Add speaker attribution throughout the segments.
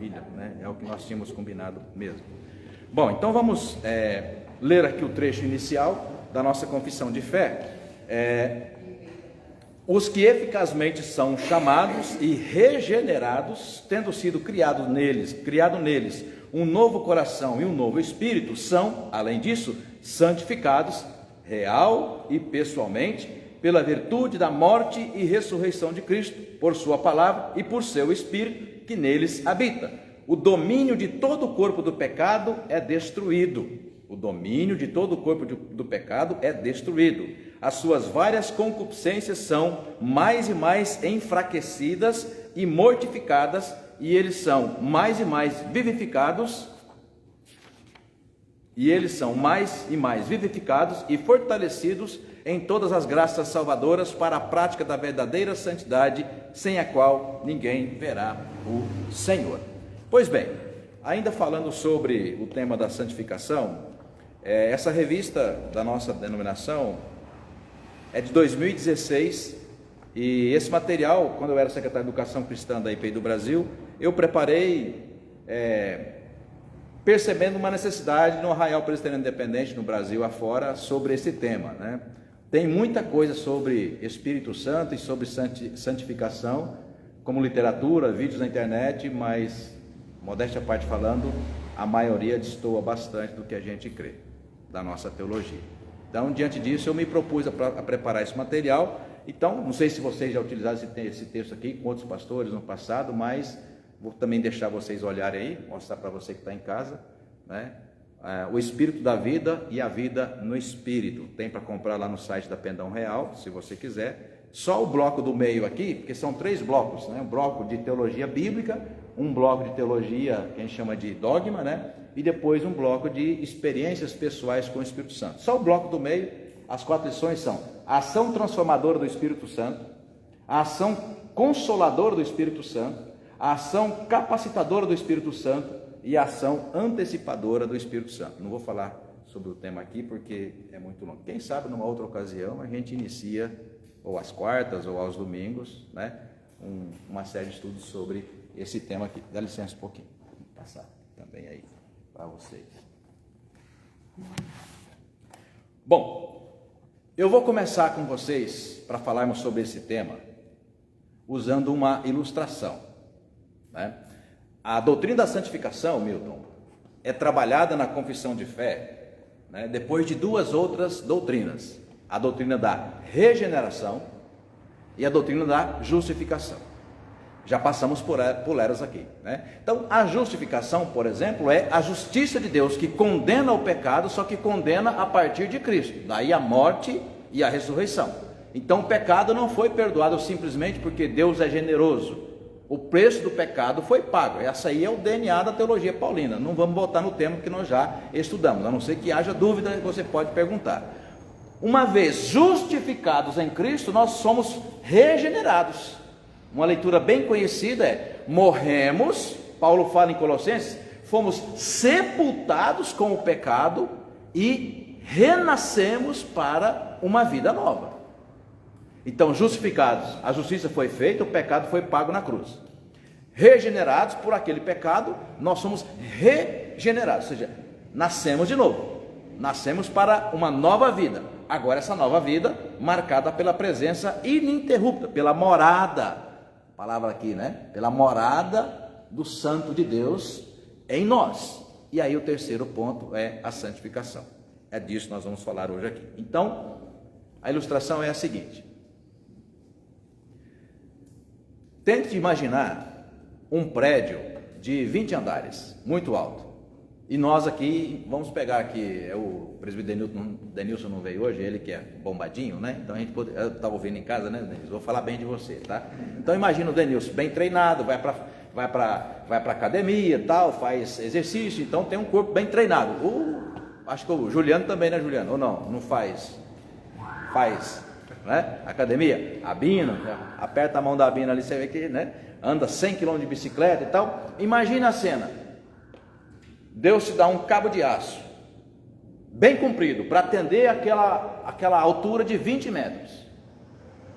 Speaker 1: né? É o que nós tínhamos combinado mesmo. Bom, então vamos ler aqui o trecho inicial da nossa confissão de fé. Os que eficazmente são chamados e regenerados, tendo sido criado neles um novo coração e um novo espírito, são, além disso, santificados real e pessoalmente pela virtude da morte e ressurreição de Cristo, por sua palavra e por seu Espírito que neles habita. O domínio de todo o corpo do pecado é destruído. O domínio de todo o corpo do pecado é destruído. As suas várias concupiscências são mais e mais enfraquecidas e mortificadas, e eles são mais e mais vivificados, e fortalecidos em todas as graças salvadoras para a prática da verdadeira santidade, sem a qual ninguém verá o Senhor. Pois bem, ainda falando sobre o tema da santificação, essa revista da nossa denominação é de 2016, e esse material, quando eu era secretário de Educação Cristã da IPI do Brasil, eu preparei percebendo uma necessidade no Arraial Presbiteriano Independente, no Brasil afora, sobre esse tema, né? Tem muita coisa sobre Espírito Santo e sobre santificação, como literatura, vídeos na internet, mas, modéstia à parte falando, a maioria destoa bastante do que a gente crê, da nossa teologia. Então, diante disso, eu me propus a preparar esse material. Então, não sei se vocês já utilizaram esse texto aqui com outros pastores no passado, mas vou também deixar vocês olharem aí, mostrar para você que está em casa, né? O Espírito da Vida e a Vida no Espírito. Tem para comprar lá no site da Pendão Real, se você quiser. Só o bloco do meio aqui, porque são 3 blocos, né? Um bloco de teologia bíblica, um bloco de teologia que a gente chama de dogma, né? E depois um bloco de experiências pessoais com o Espírito Santo. Só o bloco do meio, as 4 lições são: a ação transformadora do Espírito Santo, a ação consoladora do Espírito Santo, a ação capacitadora do Espírito Santo e a ação antecipadora do Espírito Santo. Não vou falar sobre o tema aqui porque é muito longo. Quem sabe numa outra ocasião a gente inicia, ou às quartas ou aos domingos, né, uma série de estudos sobre esse tema aqui. Dá licença um pouquinho, vou passar também aí para vocês. Bom, eu vou começar com vocês para falarmos sobre esse tema usando uma ilustração, né? A doutrina da santificação, Milton, é trabalhada na confissão de fé, né, depois de 2 outras doutrinas: a doutrina da regeneração e a doutrina da justificação. Já passamos por elas aqui, né? Então, a justificação, por exemplo, é a justiça de Deus que condena o pecado, só que condena a partir de Cristo, daí a morte e a ressurreição. Então, o pecado não foi perdoado simplesmente porque Deus é generoso. O preço do pecado foi pago. Essa aí é o DNA da teologia paulina. Não vamos botar no tema que nós já estudamos, a não ser que haja dúvida, você pode perguntar. Uma vez justificados em Cristo, nós somos regenerados. Uma leitura bem conhecida é: morremos, Paulo fala em Colossenses, fomos sepultados com o pecado e renascemos para uma vida nova. Então, justificados, a justiça foi feita, o pecado foi pago na cruz. Regenerados por aquele pecado, nós somos regenerados, ou seja, nascemos de novo, nascemos para uma nova vida. Agora essa nova vida marcada pela presença ininterrupta, pela morada, palavra aqui, né? Pela morada do Santo de Deus em nós. E aí o terceiro ponto é a santificação. É disso que nós vamos falar hoje aqui. Então, a ilustração é a seguinte: tente imaginar um prédio de 20 andares, muito alto. E nós aqui, vamos pegar aqui, o presbítero Denilson não veio hoje, ele que é bombadinho, né? Então eu estava ouvindo em casa, né, Denilson? Vou falar bem de você, tá? Então imagina o Denilson bem treinado, vai para academia, tal, faz exercício, então tem um corpo bem treinado. Acho que o Juliano também, né, Juliano? Ou não? Não faz? Faz, né? Academia, a Bina, aperta a mão da Bina ali, você vê que, né, anda 100 km de bicicleta e tal. Imagina a cena: Deus te dá um cabo de aço bem comprido para atender aquela altura de 20 metros,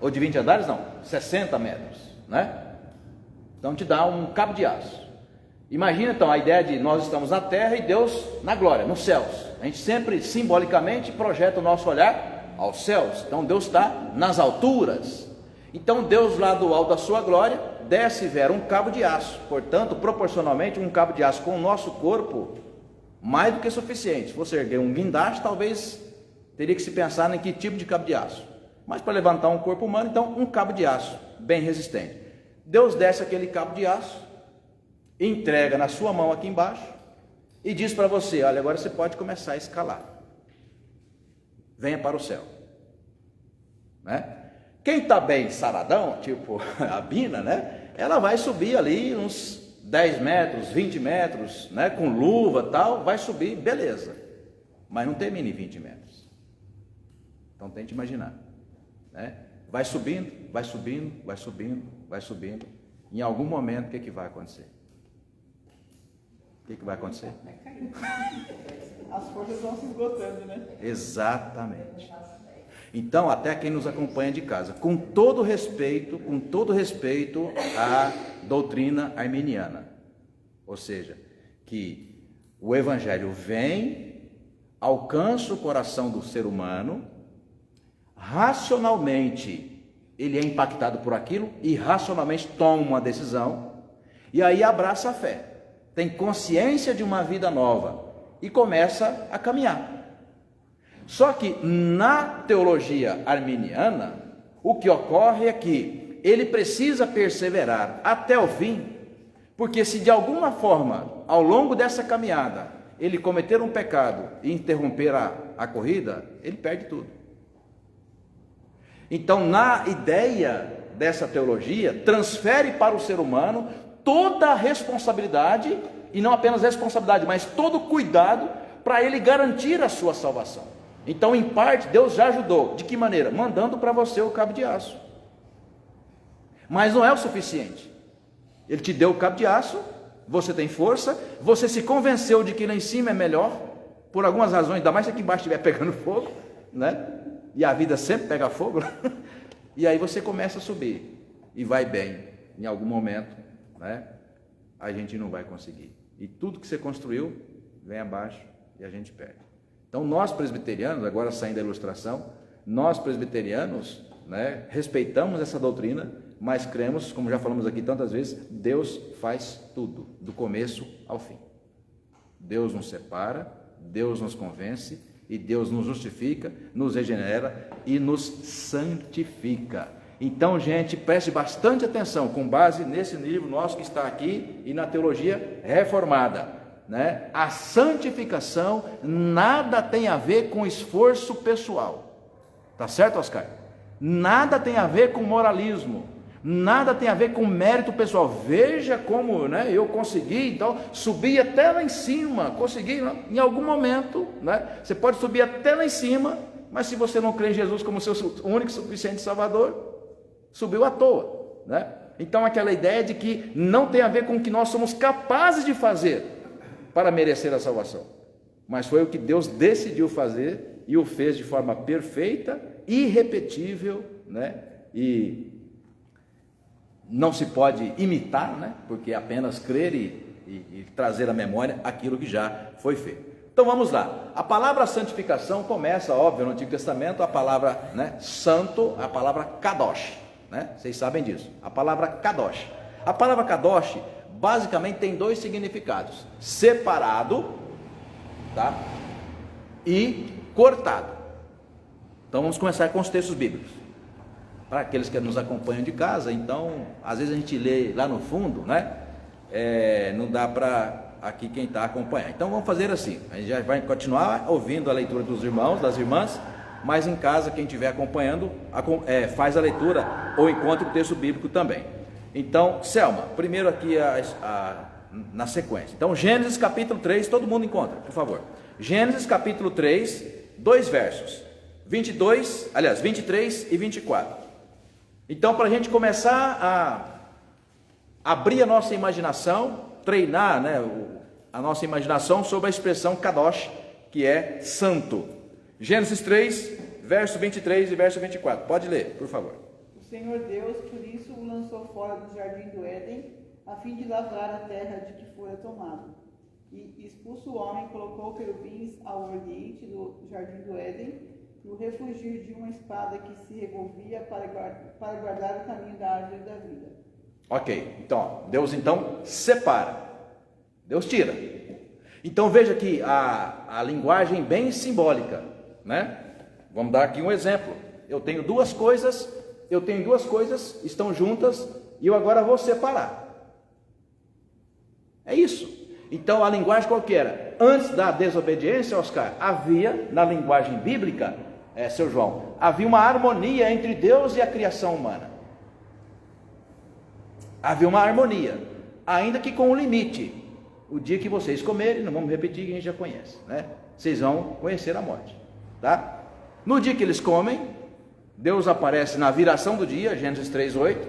Speaker 1: ou de 20 andares não, 60 metros, né? Então te dá um cabo de aço, Imagina então a ideia de nós estamos na terra e Deus na glória, nos céus. A gente sempre simbolicamente projeta o nosso olhar aos céus. Então Deus está nas alturas. Então Deus lá do alto da sua glória desce e vera um cabo de aço. Portanto, proporcionalmente, um cabo de aço com o nosso corpo, mais do que suficiente. Se você erguer um guindaste, talvez teria que se pensar em que tipo de cabo de aço. Mas para levantar um corpo humano, então um cabo de aço bem resistente. Deus desce aquele cabo de aço, entrega na sua mão aqui embaixo e diz para você: olha, agora você pode começar a escalar. Venha para o céu, né? Quem está bem saradão, tipo a Bina, né? Ela vai subir ali uns 10 metros, 20 metros, né? Com luva e tal, vai subir, beleza. Mas não termina em 20 metros. Então tente imaginar, né? Vai subindo, vai subindo, vai subindo, vai subindo. Em algum momento, o que vai acontecer? O que vai acontecer?
Speaker 2: Vai cair. As forças vão se esgotando, né?
Speaker 1: Exatamente. Então, até quem nos acompanha de casa, com todo respeito à doutrina arminiana, ou seja, que o Evangelho vem, alcança o coração do ser humano, racionalmente ele é impactado por aquilo e racionalmente toma uma decisão e aí abraça a fé, tem consciência de uma vida nova e começa a caminhar. Só que na teologia arminiana, o que ocorre é que ele precisa perseverar até o fim, porque se de alguma forma, ao longo dessa caminhada, ele cometer um pecado e interromper a corrida, ele perde tudo. Então, na ideia dessa teologia, transfere para o ser humano toda a responsabilidade, e não apenas responsabilidade, mas todo o cuidado para ele garantir a sua salvação. Então, em parte, Deus já ajudou. De que maneira? Mandando para você o cabo de aço. Mas não é o suficiente. Ele te deu o cabo de aço, você tem força, você se convenceu de que lá em cima é melhor, por algumas razões, ainda mais se aqui embaixo estiver pegando fogo, né? E a vida sempre pega fogo, e aí você começa a subir, e vai bem. Em algum momento, né? A gente não vai conseguir. E tudo que você construiu, vem abaixo e a gente perde. Então nós presbiterianos, agora saindo da ilustração, nós presbiterianos, né, respeitamos essa doutrina, mas cremos, como já falamos aqui tantas vezes, Deus faz tudo, do começo ao fim. Deus nos separa, Deus nos convence, e Deus nos justifica, nos regenera e nos santifica. Então, gente, preste bastante atenção, com base nesse livro nosso que está aqui e na teologia reformada, né? A santificação nada tem a ver com esforço pessoal, tá certo, Oscar? Nada tem a ver com moralismo, nada tem a ver com mérito pessoal. Veja como, né, eu consegui, então, subir até lá em cima, consegui, em algum momento, né? Você pode subir até lá em cima, mas se você não crê em Jesus como seu único e suficiente Salvador, subiu à toa, né? Então, aquela ideia de que não tem a ver com o que nós somos capazes de fazer para merecer a salvação, mas foi o que Deus decidiu fazer e o fez de forma perfeita, irrepetível, né? E não se pode imitar, né? Porque é apenas crer e trazer à memória aquilo que já foi feito. Então vamos lá, a palavra santificação começa, óbvio, no Antigo Testamento, a palavra, né, santo, a palavra kadosh, né? Vocês sabem disso, a palavra kadosh. A palavra kadosh basicamente tem dois significados: separado, tá? E cortado. Então vamos começar com os textos bíblicos. Para aqueles que nos acompanham de casa, então, às vezes a gente lê lá no fundo, né? Não dá para aqui quem está acompanhando. Então vamos fazer assim, a gente já vai continuar ouvindo a leitura dos irmãos, das irmãs, mas em casa, quem estiver acompanhando, faz a leitura ou encontra o texto bíblico também. Então, Selma, primeiro aqui na sequência. Então, Gênesis capítulo 3, todo mundo encontra, por favor. Gênesis capítulo 3, 2 versos, 23 e 24. Então, para a gente começar a abrir a nossa imaginação, treinar, né, a nossa imaginação sobre a expressão kadosh, que é santo. Gênesis 3, verso 23 e verso 24. Pode ler, por favor.
Speaker 2: O Senhor Deus, por isso, o lançou fora do jardim do Éden, a fim de lavrar a terra de que fora tomado. E expulso o homem, colocou querubins ao oriente do jardim do Éden, e o refugio de uma espada que se revolvia para guardar o caminho da árvore da vida.
Speaker 1: Ok, então, Deus então separa, Deus tira. Então veja aqui a linguagem bem simbólica, né? Vamos dar aqui um exemplo. Eu tenho duas coisas, estão juntas, e eu agora vou separar. É isso. Então a linguagem qual que era? Antes da desobediência, Oscar, havia, na linguagem bíblica, seu João, havia uma harmonia entre Deus e a criação humana. Havia uma harmonia, ainda que com um limite. O dia que vocês comerem, não vamos repetir, que a gente já conhece, né? Vocês vão conhecer a morte, tá? No dia que eles comem, Deus aparece na viração do dia, Gênesis 3:8,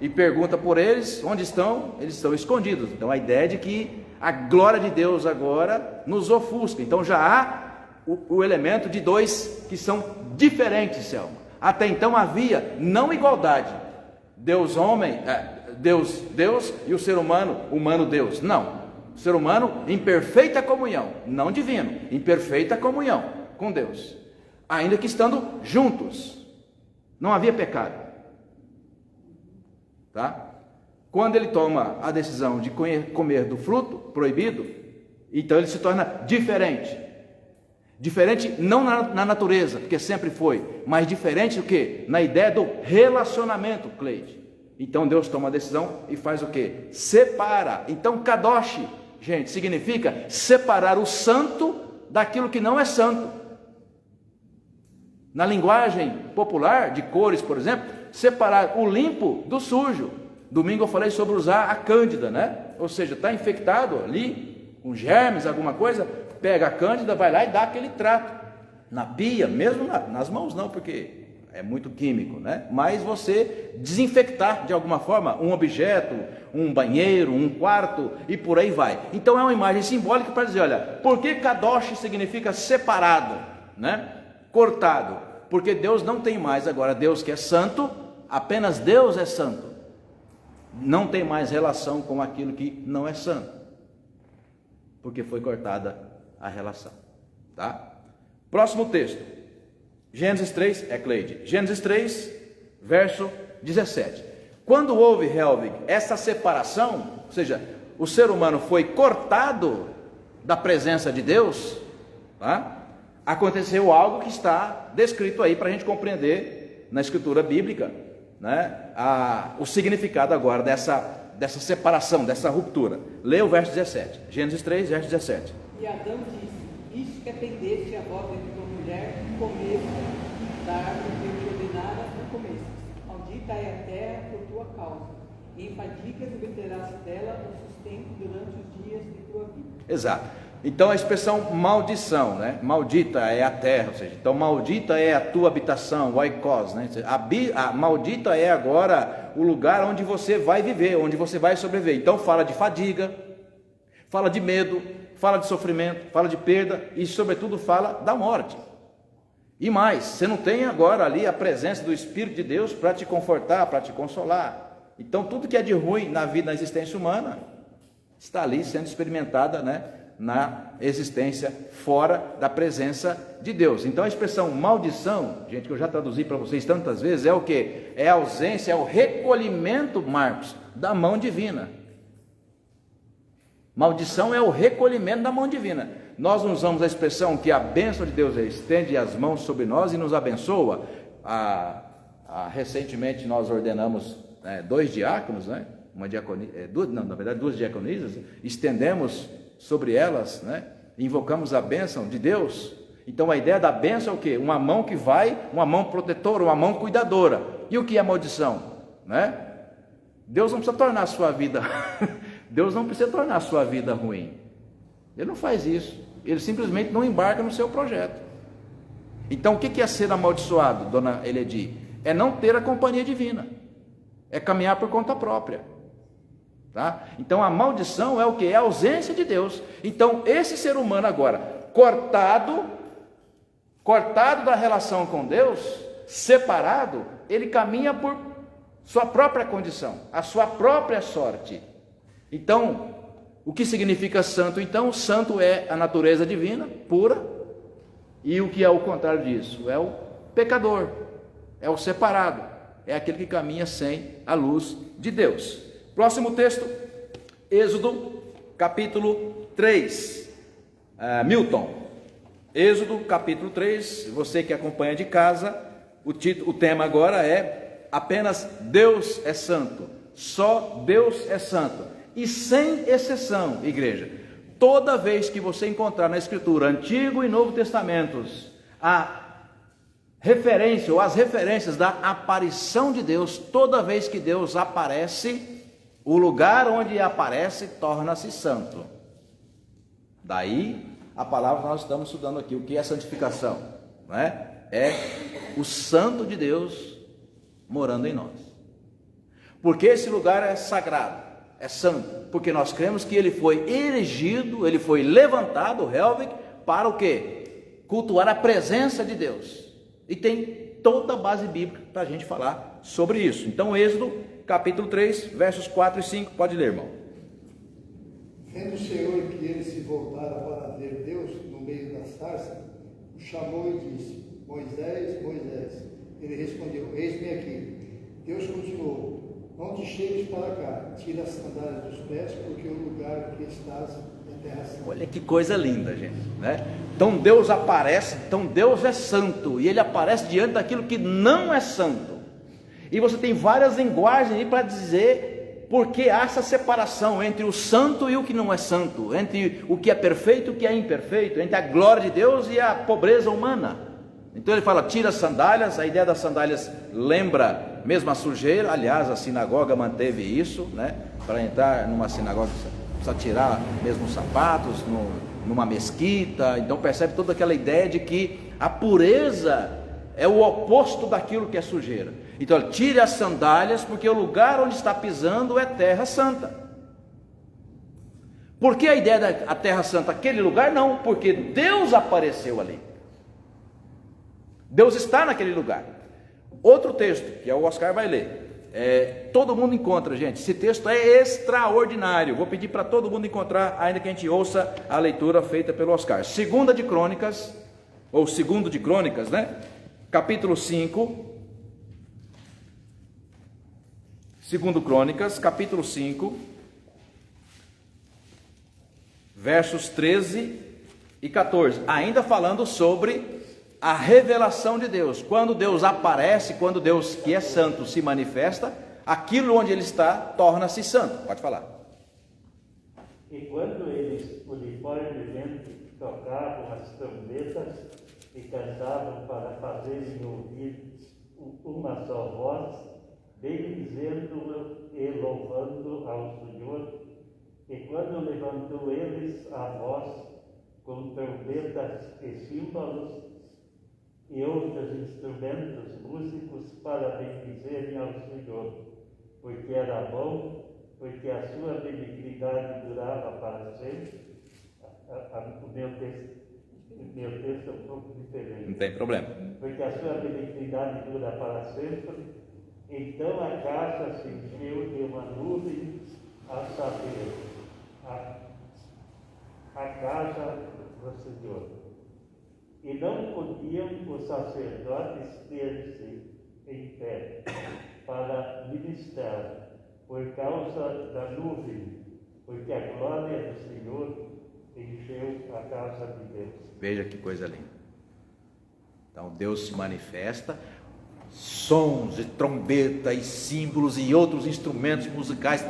Speaker 1: e pergunta por eles, onde estão? Eles estão escondidos. Então a ideia é de que a glória de Deus agora nos ofusca. Então já há o elemento de dois que são diferentes, Selma. Até então havia não igualdade, Deus homem, Deus e o ser humano Deus. Não, o ser humano em perfeita comunhão, não divino, em perfeita comunhão com Deus, ainda que estando juntos, não havia pecado, tá? Quando ele toma a decisão de comer do fruto proibido, então ele se torna diferente. Diferente não na natureza, porque sempre foi, mas diferente do que? Na ideia do relacionamento, Cleide. Então Deus toma a decisão e faz o que? Separa. Então kadosh, gente, significa separar o santo daquilo que não é santo. Na linguagem popular, de cores, por exemplo, separar o limpo do sujo. Domingo eu falei sobre usar a cândida, né? Ou seja, está infectado ali, com germes, alguma coisa, pega a cândida, vai lá e dá aquele trato. Na pia, mesmo nas mãos não, porque é muito químico, né? Mas você desinfectar de alguma forma um objeto, um banheiro, um quarto e por aí vai. Então é uma imagem simbólica para dizer, olha, por que kadosh significa separado, né? Cortado, porque Deus não tem mais agora, Deus que é santo, apenas Deus é santo, não tem mais relação com aquilo que não é santo, porque foi cortada a relação, tá? Próximo texto, Gênesis 3, Cleide, Gênesis 3, verso 17, quando houve, Helvig, essa separação, ou seja, o ser humano foi cortado da presença de Deus, tá? Aconteceu algo que está descrito aí para a gente compreender na escritura bíblica, né? O significado agora dessa separação, dessa ruptura. Leia o verso 17, Gênesis 3, verso 17.
Speaker 2: E Adão disse, isto que aprendeste a voz de tua mulher, comeste da árvore que eu te ordenara, não comeste. Maldita é a terra por tua causa, e em fadigas obterás dela o sustento durante os dias de tua vida. Exato.
Speaker 1: Então a expressão maldição, né? Maldita é a terra, ou seja, então maldita é a tua habitação, o oikos, né? A maldita é agora o lugar onde você vai viver, onde você vai sobreviver. Então fala de fadiga, fala de medo, fala de sofrimento, fala de perda e sobretudo fala da morte. E mais, você não tem agora ali a presença do Espírito de Deus para te confortar, para te consolar. Então tudo que é de ruim na vida, na existência humana, está ali sendo experimentada, né? Na existência fora da presença de Deus. Então a expressão maldição, gente, que eu já traduzi para vocês tantas vezes, é o que? É a ausência, é o recolhimento, Marcos, da mão divina. Maldição é o recolhimento da mão divina. Nós usamos a expressão que a bênção de Deus estende as mãos sobre nós e nos abençoa. Recentemente nós ordenamos 2 diáconos, né? Duas diaconisas, estendemos sobre elas, né? Invocamos a bênção de Deus. Então a ideia da bênção é o quê? Uma mão que vai, uma mão protetora, uma mão cuidadora. E o que é maldição? Né? Deus não precisa tornar a sua vida Deus não precisa tornar a sua vida ruim. Ele não faz isso. Ele simplesmente não embarca no seu projeto. Então o que é ser amaldiçoado, dona Eledi? É não ter a companhia divina, é caminhar por conta própria. Tá? Então a maldição é o que? É a ausência de Deus. Então esse ser humano agora, cortado da relação com Deus, separado, ele caminha por sua própria condição, a sua própria sorte. Então, o que significa santo? Então, santo é a natureza divina, pura, e o que é o contrário disso? É o pecador, é o separado, é aquele que caminha sem a luz de Deus. Próximo texto, Êxodo, capítulo 3. Milton, Êxodo, capítulo 3, você que acompanha de casa, o tema agora é apenas Deus é santo, só Deus é santo, e sem exceção, igreja, toda vez que você encontrar na Escritura, Antigo e Novo Testamentos, a referência ou as referências da aparição de Deus, toda vez que Deus aparece, o lugar onde aparece torna-se santo. Daí a palavra que nós estamos estudando aqui, o que é santificação, não é? É o santo de Deus morando em nós. Porque esse lugar é sagrado, é santo, porque nós cremos que ele foi erigido, ele foi levantado, Helvig, para o quê? Cultuar a presença de Deus. E tem toda a base bíblica para a gente falar sobre isso. Então, Êxodo, capítulo 3, versos 4 e 5, pode ler, irmão.
Speaker 3: Vendo o Senhor que ele se voltara para ver Deus no meio da sarça, o chamou e disse: Moisés, Moisés. Ele respondeu: Eis-me aqui. Deus continuou: Não te chegues para cá, tira as sandálias dos pés, porque o lugar que estás é terra santa.
Speaker 1: Olha que coisa linda, gente, né? Então Deus aparece, então Deus é santo, e ele aparece diante daquilo que não é santo. E você tem várias linguagens aí para dizer porque há essa separação entre o santo e o que não é santo, entre o que é perfeito e o que é imperfeito, entre a glória de Deus e a pobreza humana. Então ele fala, tira as sandálias. A ideia das sandálias lembra mesmo a sujeira. Aliás, a sinagoga manteve isso, né? Para entrar numa sinagoga precisa tirar mesmo os sapatos, numa mesquita. Então percebe toda aquela ideia de que a pureza é o oposto daquilo que é sujeira. Então, tire as sandálias, porque o lugar onde está pisando é terra santa. Por que a ideia da terra santa? Aquele lugar não, porque Deus apareceu ali. Deus está naquele lugar. Outro texto, que o Oscar vai ler. Todo mundo encontra, gente. Esse texto é extraordinário. Vou pedir para todo mundo encontrar, ainda que a gente ouça a leitura feita pelo Oscar. Segundo de Crônicas, né? Capítulo 5. Segundo Crônicas, capítulo 5, versos 13 e 14, ainda falando sobre a revelação de Deus. Quando Deus aparece, quando Deus que é santo se manifesta, aquilo onde ele está torna-se santo. Pode falar.
Speaker 4: E quando eles uniformemente tocavam as trombetas e cantavam para fazerem ouvir uma só voz, bendizendo e louvando ao Senhor, e quando levantou eles a voz com trombetas e símbolos e outros instrumentos músicos para bendizerem ao Senhor, porque era bom, porque a sua benignidade durava para sempre. O meu texto é um pouco diferente.
Speaker 1: Não tem problema.
Speaker 4: Porque a sua benignidade dura para sempre. Então a casa se encheu de uma nuvem, a saber, a casa do Senhor. E não podiam os sacerdotes ter-se em pé para ministrar por causa da nuvem, porque a glória do Senhor encheu a casa de Deus.
Speaker 1: Veja que coisa linda. Então Deus se manifesta, sons de trombeta e símbolos e outros instrumentos musicais.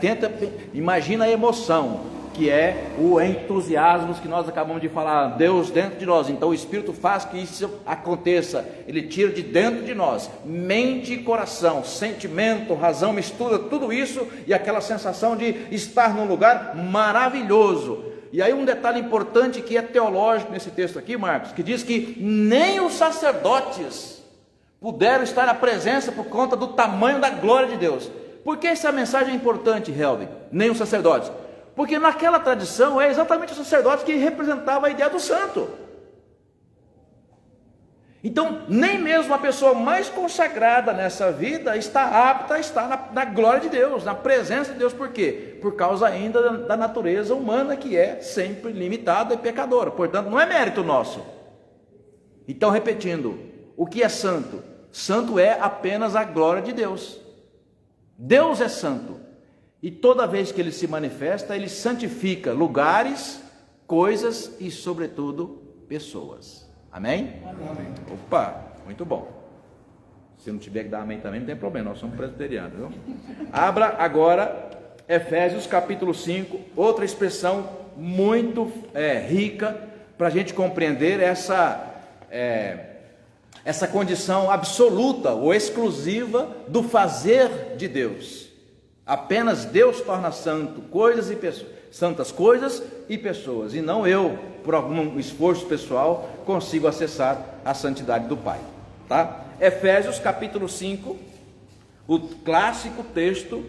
Speaker 1: Imagina a emoção que é o entusiasmo que nós acabamos de falar, Deus dentro de nós. Então o Espírito faz que isso aconteça, ele tira de dentro de nós, mente e coração, sentimento, razão, mistura tudo isso e aquela sensação de estar num lugar maravilhoso. E aí um detalhe importante que é teológico nesse texto aqui, Marcos, que diz que nem os sacerdotes puderam estar na presença por conta do tamanho da glória de Deus. Por que essa mensagem é importante, Helvig? Nem os sacerdotes. Porque naquela tradição é exatamente os sacerdotes que representavam a ideia do santo. Então, nem mesmo a pessoa mais consagrada nessa vida está apta a estar na glória de Deus, na presença de Deus. Por quê? Por causa ainda da natureza humana, que é sempre limitada e pecadora. Portanto, não é mérito nosso. Então, repetindo, o que é santo? Santo é apenas a glória de Deus. Deus é santo. E toda vez que Ele se manifesta, Ele santifica lugares, coisas e, sobretudo, pessoas. Amém?
Speaker 3: Amém.
Speaker 1: Opa, muito bom. Se não tiver que dar amém também, não tem problema, nós somos presbiterianos, viu? Abra agora Efésios capítulo 5, outra expressão muito rica para a gente compreender essa condição absoluta ou exclusiva do fazer de Deus. Apenas Deus torna santo coisas e pessoas, santas coisas e pessoas, e não eu, por algum esforço pessoal, consigo acessar a santidade do Pai, tá? Efésios capítulo 5, o clássico texto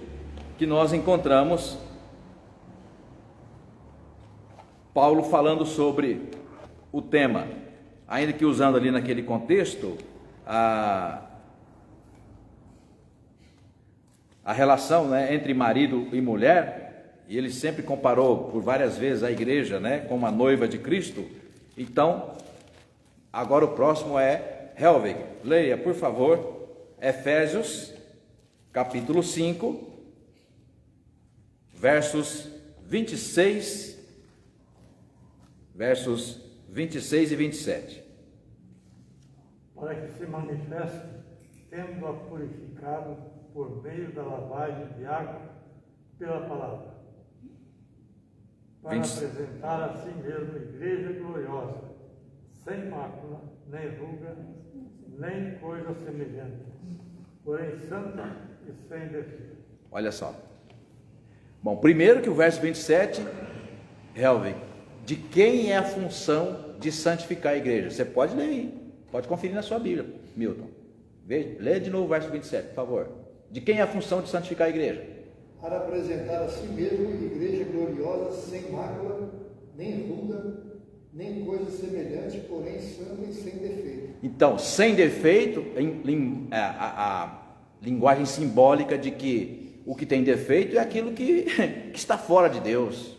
Speaker 1: que nós encontramos Paulo falando sobre o tema, ainda que usando ali naquele contexto a relação, né, entre marido e mulher. E ele sempre comparou por várias vezes a igreja, né, com uma noiva de Cristo. Então, agora o próximo é Helvig. Leia, por favor, Efésios, capítulo 5, versos 26 e 27.
Speaker 5: Para que se manifeste, tendo-a purificado por meio da lavagem de água pela palavra, para apresentar a si mesmo igreja gloriosa, sem mácula, nem ruga, nem coisa semelhante, porém santa e sem defeito.
Speaker 1: Olha só. Bom, primeiro que o verso 27, Helvig, de quem é a função de santificar a igreja? Você pode ler aí, pode conferir na sua Bíblia, Milton. Lê de novo o verso 27, por favor. De quem é a função de santificar a igreja?
Speaker 3: Para apresentar a si mesmo igreja gloriosa, sem mácula, nem ruga, nem coisa semelhante, porém santa e sem defeito.
Speaker 1: Então, sem defeito, a linguagem simbólica de que o que tem defeito é aquilo que está fora de Deus.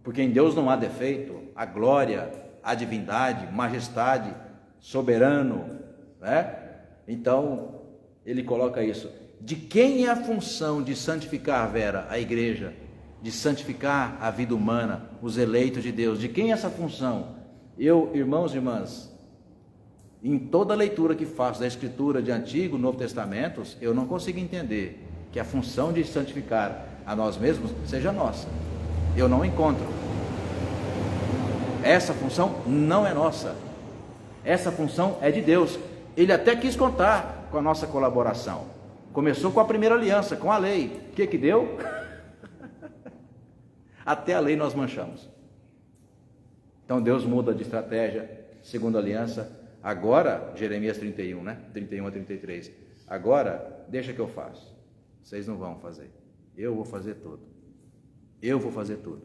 Speaker 1: Porque em Deus não há defeito. A glória, a divindade, majestade, soberano, né? Então, ele coloca isso. De quem é a função de santificar, Vera, a igreja? De santificar a vida humana, os eleitos de Deus? De quem é essa função? Eu, irmãos e irmãs, em toda a leitura que faço da Escritura de Antigo e Novo Testamentos, eu não consigo entender que a função de santificar a nós mesmos seja nossa. Eu não encontro. Essa função não é nossa. Essa função é de Deus. Ele até quis contar com a nossa colaboração. Começou com a primeira aliança, com a lei. O que deu? Até a lei nós manchamos. Então Deus muda de estratégia, segunda aliança. Agora, Jeremias 31, né? 31 a 33. Agora, deixa que eu faço. Vocês não vão fazer. Eu vou fazer tudo. Eu vou fazer tudo.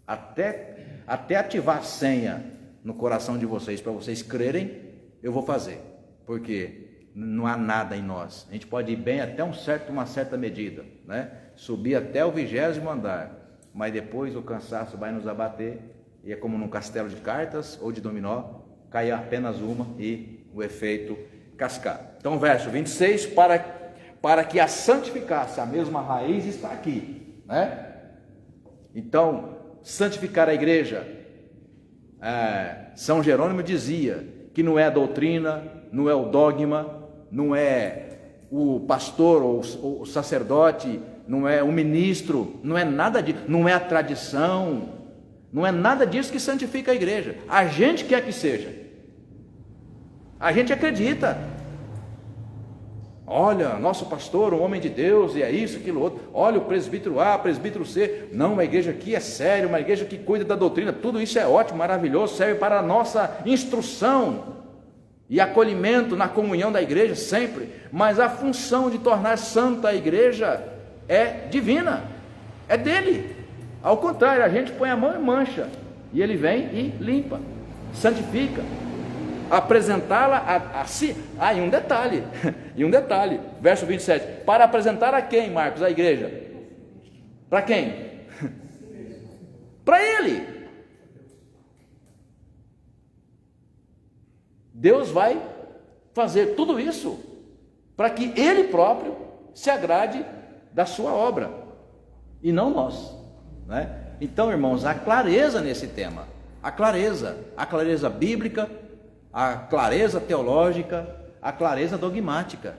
Speaker 1: Até ativar a senha no coração de vocês, para vocês crerem, eu vou fazer. Porque não há nada em nós. A gente pode ir bem até uma certa medida, né? Subir até o 20º andar. Mas depois o cansaço vai nos abater. E é como num castelo de cartas ou de dominó. Cai apenas uma e o efeito cascar. Então, verso 26, para que a santificasse, a mesma raiz está aqui, né? Então, santificar a igreja, São Jerônimo dizia que não é a doutrina, não é o dogma, não é o pastor ou o sacerdote, não é o ministro, não é nada disso, não é a tradição, não é nada disso que santifica a igreja. A gente quer que seja. A gente acredita. Olha, nosso pastor, um homem de Deus, e é isso, aquilo outro. Olha, o presbítero A, presbítero C. Não, uma igreja aqui é séria, uma igreja que cuida da doutrina. Tudo isso é ótimo, maravilhoso, serve para a nossa instrução e acolhimento na comunhão da igreja sempre. Mas a função de tornar santa a igreja é divina, é dele. Ao contrário, a gente põe a mão e mancha, e ele vem e limpa, santifica. apresentá-la a si. E um detalhe, verso 27, para apresentar a quem, Marcos? A igreja. Para quem? Para Ele. Deus vai fazer tudo isso para que Ele próprio se agrade da sua obra e não nós, né? Então, irmãos, há clareza nesse tema, a clareza bíblica, a clareza teológica, a clareza dogmática.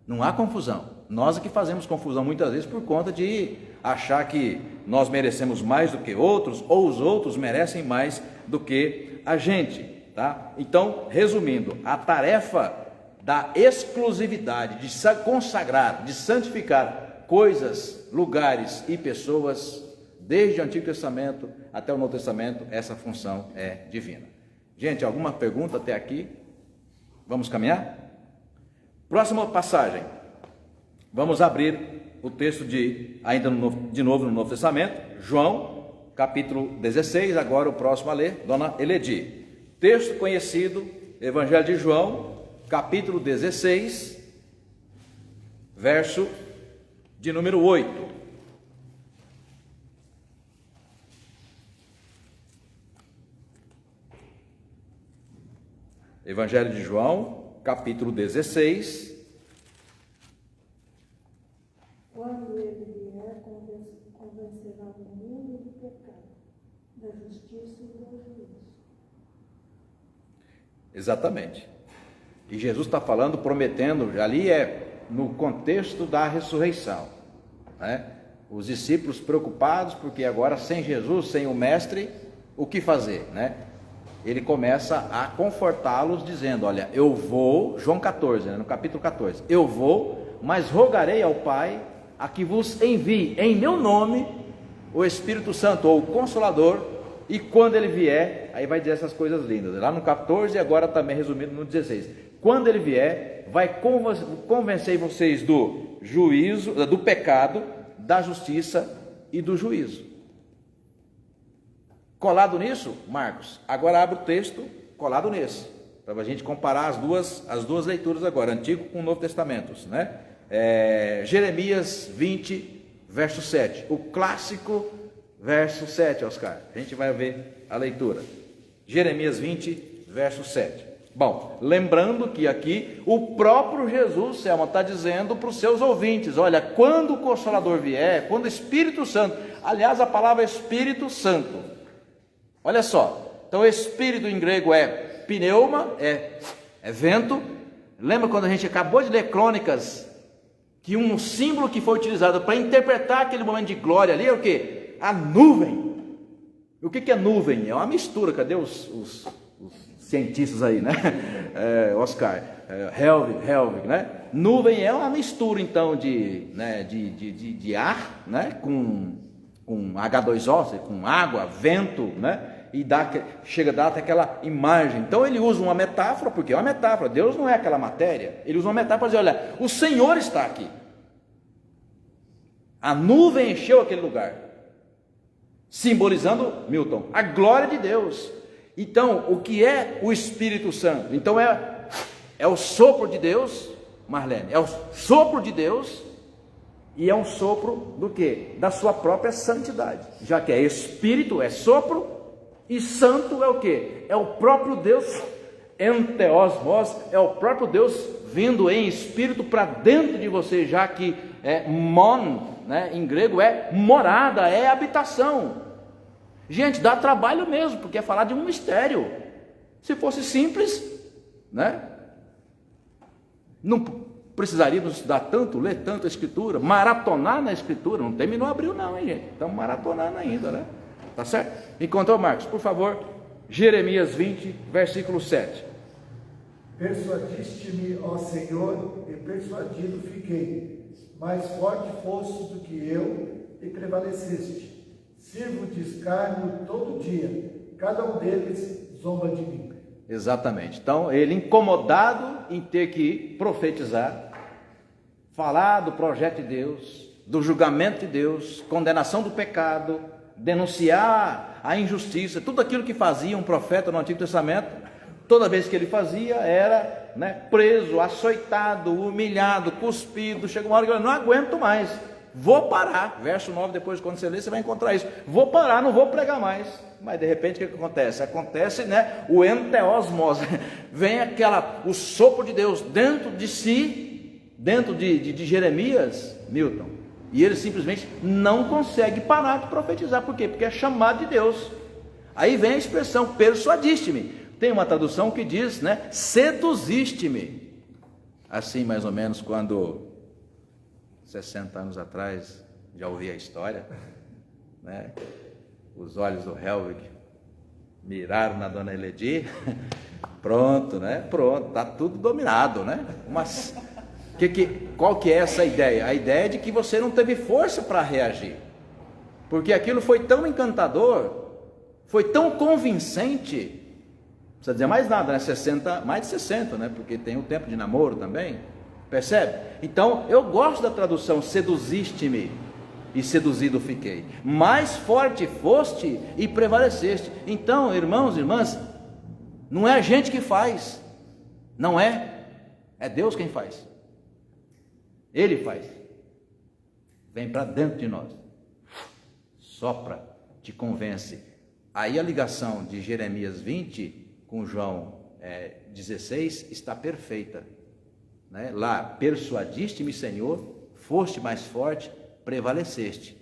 Speaker 1: Não há confusão. Nós é que fazemos confusão muitas vezes por conta de achar que nós merecemos mais do que outros, ou os outros merecem mais do que a gente, tá? Então, resumindo, a tarefa da exclusividade, de consagrar, de santificar coisas, lugares e pessoas, desde o Antigo Testamento até o Novo Testamento, essa função é divina. Gente, alguma pergunta até aqui? Vamos caminhar? Próxima passagem. Vamos abrir o texto de novo no Novo Testamento, João, capítulo 16, agora o próximo a ler, Dona Eledi. Texto conhecido, Evangelho de João, capítulo 16, verso de número 8. Evangelho de João, capítulo 16.
Speaker 6: Quando ele vier, convencerá o mundo do pecado, da justiça e do juízo.
Speaker 1: Exatamente. E Jesus está falando, prometendo, ali é no contexto da ressurreição, né? Os discípulos preocupados, porque agora sem Jesus, sem o Mestre, o que fazer, né? Ele começa a confortá-los dizendo, olha, eu vou, João 14, né, no capítulo 14, eu vou, mas rogarei ao Pai a que vos envie em meu nome o Espírito Santo, ou o Consolador, e quando ele vier, aí vai dizer essas coisas lindas, lá no 14 e agora também resumido no 16, quando ele vier, vai convencer vocês do juízo, do pecado, da justiça e do juízo. Colado nisso, Marcos, agora abre o texto colado nesse, para a gente comparar as duas leituras agora, Antigo com o Novo Testamento, né? Jeremias 20, verso 7, o clássico verso 7, Oscar, a gente vai ver a leitura, Jeremias 20, verso 7. Bom, lembrando que aqui o próprio Jesus, Selma, está dizendo para os seus ouvintes, olha, quando o Consolador vier, quando o Espírito Santo, aliás a palavra Espírito Santo, olha só, então Espírito em grego é pneuma, é vento. Lembra quando a gente acabou de ler Crônicas, que um símbolo que foi utilizado para interpretar aquele momento de glória ali é o quê? A nuvem. O que é nuvem? É uma mistura, cadê os cientistas aí, né? Oscar, Helvig, né? Nuvem é uma mistura então de ar, né? Com H2O, com água, vento, né? E chega a dar até aquela imagem. Então ele usa uma metáfora, porque é uma metáfora, Deus não é aquela matéria, ele usa uma metáfora para dizer, olha, o Senhor está aqui, a nuvem encheu aquele lugar, simbolizando, Milton, a glória de Deus. Então, o que é o Espírito Santo? Então é o sopro de Deus, Marlene, é o sopro de Deus, e é um sopro do quê? Da sua própria santidade, já que é Espírito, é sopro, e santo é o quê? É o próprio Deus, enteosmos, é o próprio Deus vindo em Espírito para dentro de você, já que mon, né, em grego é morada, é habitação. Gente, dá trabalho mesmo, porque é falar de um mistério. Se fosse simples, né, não precisaríamos estudar tanto, ler tanto a Escritura, maratonar na Escritura. Não terminou abril não, hein, gente? Estamos maratonando ainda, né? Tá certo? Encontrou, Marcos, por favor, Jeremias 20, versículo 7.
Speaker 3: Persuadiste-me, ó Senhor, e persuadido fiquei. Mais forte foste do que eu, e prevaleceste. Sirvo de escárnio todo dia, cada um deles zomba de mim.
Speaker 1: Exatamente. Então, ele incomodado em ter que profetizar, falar do projeto de Deus, do julgamento de Deus, condenação do pecado, denunciar a injustiça, tudo aquilo que fazia um profeta no Antigo Testamento, Toda vez que ele fazia era, né, preso, açoitado, humilhado, cuspido. Chega uma hora que ele não aguento mais, vou parar. Verso 9, depois quando você ler, você vai encontrar isso. Vou parar, não vou pregar mais. Mas de repente o que acontece? Acontece, né, o enteosmose, vem o sopro de Deus dentro de si, dentro de Jeremias, Milton, e ele simplesmente não consegue parar de profetizar. Por quê? Porque é chamado de Deus. Aí vem a expressão, persuadiste-me. Tem uma tradução que diz, né, seduziste-me. Assim mais ou menos quando 60 anos atrás, já ouvi a história, né? Os olhos do Helwig miraram na dona Eledi, pronto, né? Pronto, está tudo dominado, né? Mas qual que é essa ideia? A ideia é de que você não teve força para reagir, porque aquilo foi tão encantador, foi tão convincente. Não precisa dizer mais nada, né? Mais de 60, né? Porque tem o tempo de namoro também, percebe? Então eu gosto da tradução seduziste-me e seduzido fiquei, mais forte foste e prevaleceste. Então, irmãos e irmãs, não é a gente que faz, não é Deus quem faz. Ele faz, vem para dentro de nós, sopra, te convence. Aí a ligação de Jeremias 20 com João 16 está perfeita, né? Lá, persuadiste-me, Senhor, foste mais forte, prevaleceste.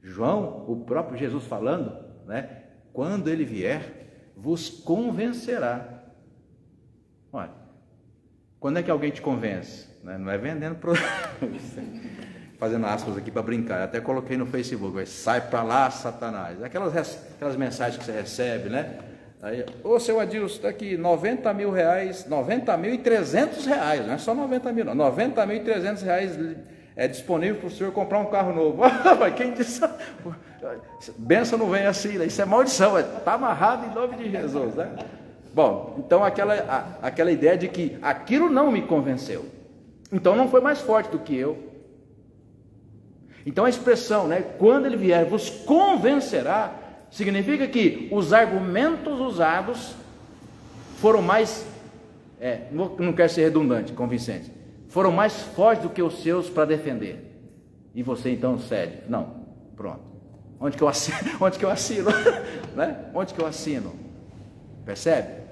Speaker 1: João, o próprio Jesus falando, né? Quando ele vier, vos convencerá. Olha, quando é que alguém te convence? Né? Não é vendendo fazendo aspas aqui para brincar. Eu até coloquei no Facebook, sai para lá, Satanás. Aquelas mensagens que você recebe, né? Aí, ô seu Adilson, está aqui 90 mil reais, 90.300 reais, não é só 90 mil, não, 90.300 reais é disponível para o senhor comprar um carro novo. Quem disse? Bênção não vem assim, né? Isso é maldição, está amarrado em nome de Jesus, né? Bom, então aquela ideia de que aquilo não me convenceu, então não foi mais forte do que eu. Então a expressão, né, quando ele vier vos convencerá, significa que os argumentos usados foram mais, não quero ser redundante, convincente, foram mais fortes do que os seus para defender, e você então cede. Não, pronto, onde que eu assino? Onde que eu assino? Né? Onde que eu assino? Percebe?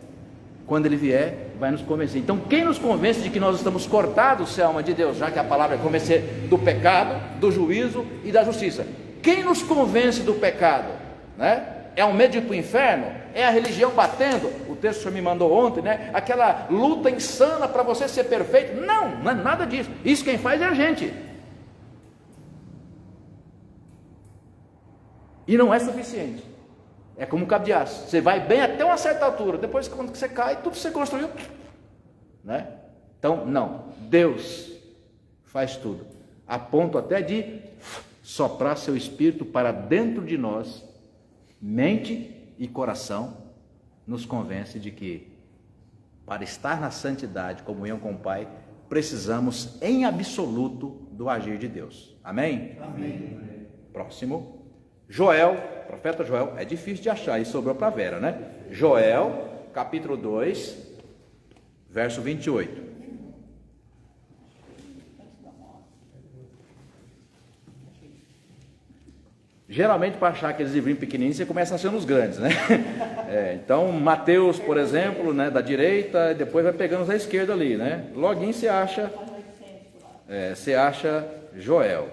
Speaker 1: Quando ele vier, vai nos convencer. Então quem nos convence de que nós estamos cortados, Selma, de Deus, já que a palavra é convencer do pecado, do juízo e da justiça? Quem nos convence do pecado? Né? É um medo de ir para o inferno? É a religião batendo? O texto que o senhor me mandou ontem, né? Aquela luta insana para você ser perfeito? Não, não é nada disso. Isso quem faz é a gente. E não é suficiente. É como um cabo de aço. Você vai bem até uma certa altura. Depois, quando você cai, tudo que você construiu, né? Então, não. Deus faz tudo. A ponto até de soprar seu espírito para dentro de nós. Mente e coração nos convence de que para estar na santidade, comunhão com o Pai, precisamos em absoluto do agir de Deus. Amém?
Speaker 3: Amém.
Speaker 1: Próximo. Joel, profeta Joel, é difícil de achar, e sobrou para Vera, né? Joel, capítulo 2, verso 28. Geralmente, para achar aqueles livrinhos pequenininhos, você começa a ser nos grandes, né? Então, Mateus, por exemplo, né, da direita, e depois vai pegando da esquerda ali, né? Loguinho você acha Joel.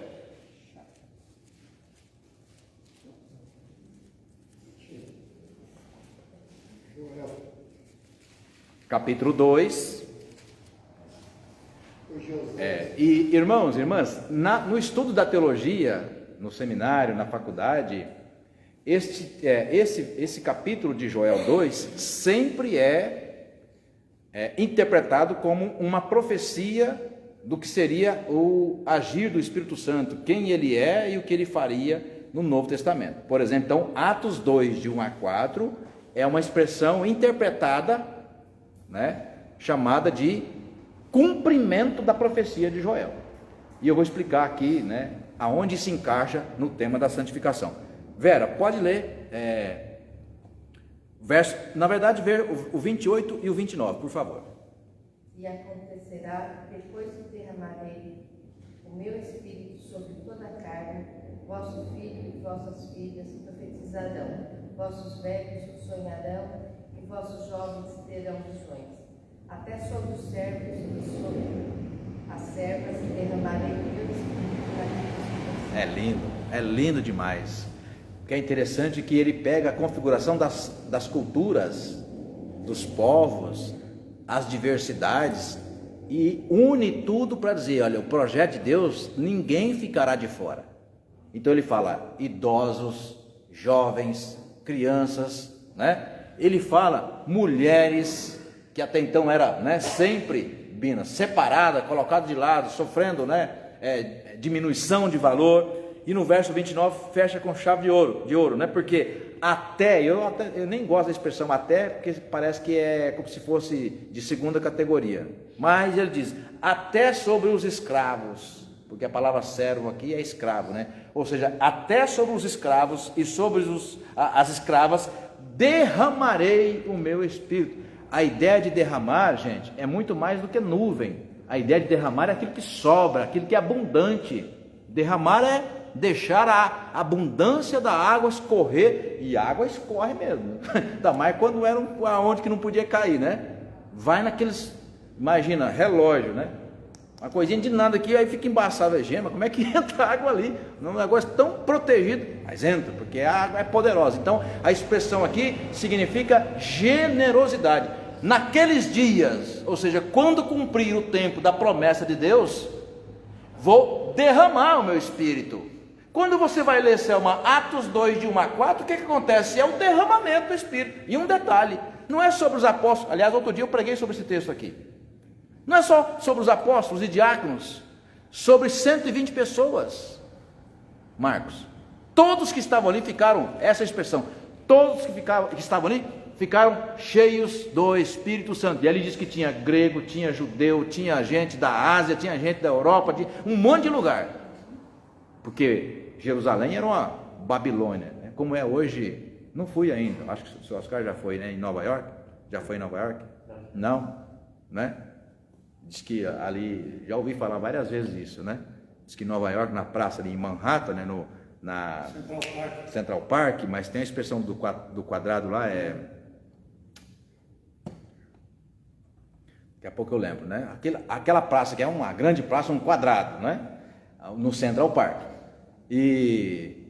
Speaker 1: Capítulo 2. E irmãos e irmãs, no estudo da teologia, no seminário, na faculdade, esse capítulo de Joel 2 sempre é interpretado como uma profecia do que seria o agir do Espírito Santo, quem ele é e o que ele faria no Novo Testamento. Por exemplo, então, Atos 2, de 1 a 4, é uma expressão interpretada, né, chamada de cumprimento da profecia de Joel. E eu vou explicar aqui, né, aonde se encaixa no tema da santificação. Vera, pode ler Na verdade, ver o 28 e o 29, por favor.
Speaker 7: E acontecerá, depois que derramarei o meu espírito sobre toda a carne, vosso filho e vossas filhas profetizarão, vossos velhos sonharão e vossos jovens terão visões. Até sobre os servos e sobre as servas derramarei o meu espírito na vida.
Speaker 1: É lindo demais. O que é interessante é que ele pega a configuração das culturas, dos povos, as diversidades e une tudo para dizer, olha, o projeto de Deus, ninguém ficará de fora. Então ele fala idosos, jovens, crianças, né? Ele fala mulheres, que até então era, né, sempre, Bina, separada, colocada de lado, sofrendo, né, diminuição de valor. E no verso 29 fecha com chave de ouro, né? Porque eu nem gosto da expressão até, porque parece que é como se fosse de segunda categoria. Mas ele diz, até sobre os escravos, porque a palavra servo aqui é escravo, né? Ou seja, até sobre os escravos e sobre as escravas derramarei o meu espírito. A ideia de derramar, gente, é muito mais do que nuvem. A ideia de derramar é aquilo que sobra, aquilo que é abundante. Derramar é deixar a abundância da água escorrer, e a água escorre mesmo, ainda mais quando era onde que não podia cair, né? Vai naqueles, imagina, relógio, né? Uma coisinha de nada aqui, aí fica embaçado a gema, como é que entra água ali? Um negócio tão protegido, mas entra, porque a água é poderosa. Então a expressão aqui significa generosidade. Naqueles dias, ou seja, quando cumprir o tempo da promessa de Deus, vou derramar o meu espírito. Quando você vai ler, Selma, Atos 2, de 1 a 4, o que acontece? É o derramamento do espírito. E um detalhe, não é sobre os apóstolos, aliás, outro dia eu preguei sobre esse texto aqui. Não é só sobre os apóstolos e diáconos, sobre 120 pessoas, Marcos. Todos que estavam ali ficaram, essa expressão, todos que estavam ali ficaram cheios do Espírito Santo. E ali diz que tinha grego, tinha judeu, tinha gente da Ásia, tinha gente da Europa, de um monte de lugar. Porque Jerusalém era uma Babilônia, né? Como é hoje. Não fui ainda, acho que o senhor Oscar já foi, né, em Nova York. Já foi em Nova York? Não, né? Diz que ali, já ouvi falar várias vezes isso, né? Diz que em Nova York, na praça ali em Manhattan, né, na Central Park, mas tem a expressão do quadrado lá, daqui a pouco eu lembro, né? Aquela praça que é uma grande praça, um quadrado, né? No Central Park. E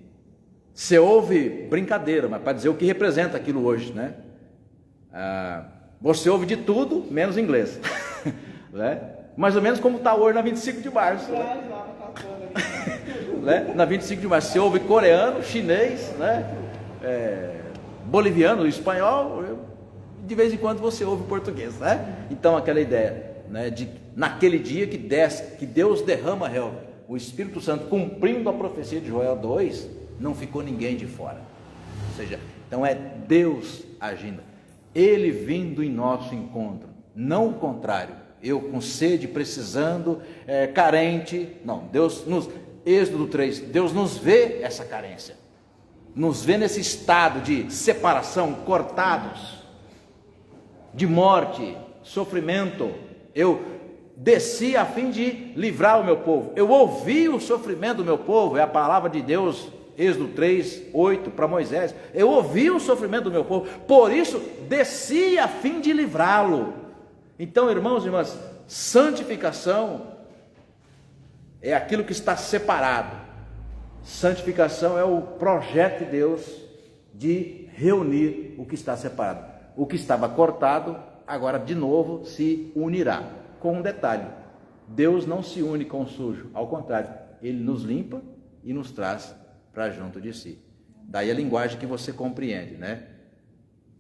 Speaker 1: você ouve brincadeira, mas para dizer o que representa aquilo hoje, né? Você ouve de tudo, menos inglês. Né? Mais ou menos como está hoje na 25 de março. Né? Na 25 de março, você ouve coreano, chinês, né? Boliviano, espanhol, de vez em quando você ouve português, né? Então aquela ideia, né, de naquele dia que Deus derrama o Espírito Santo, cumprindo a profecia de Joel 2, não ficou ninguém de fora. Ou seja, então é Deus agindo, Ele vindo em nosso encontro, não o contrário, eu com sede, precisando, carente. Não, Êxodo 3, Deus nos vê essa carência, nos vê nesse estado de separação, cortados, de morte, sofrimento. Eu desci a fim de livrar o meu povo, eu ouvi o sofrimento do meu povo, é a palavra de Deus, Êxodo 3, 8 para Moisés, eu ouvi o sofrimento do meu povo, por isso desci a fim de livrá-lo. Então, irmãos e irmãs, santificação é aquilo que está separado. Santificação é o projeto de Deus de reunir o que está separado. O que estava cortado, agora de novo se unirá. Com um detalhe, Deus não se une com o sujo, ao contrário, Ele nos limpa e nos traz para junto de si. Daí a linguagem que você compreende, né?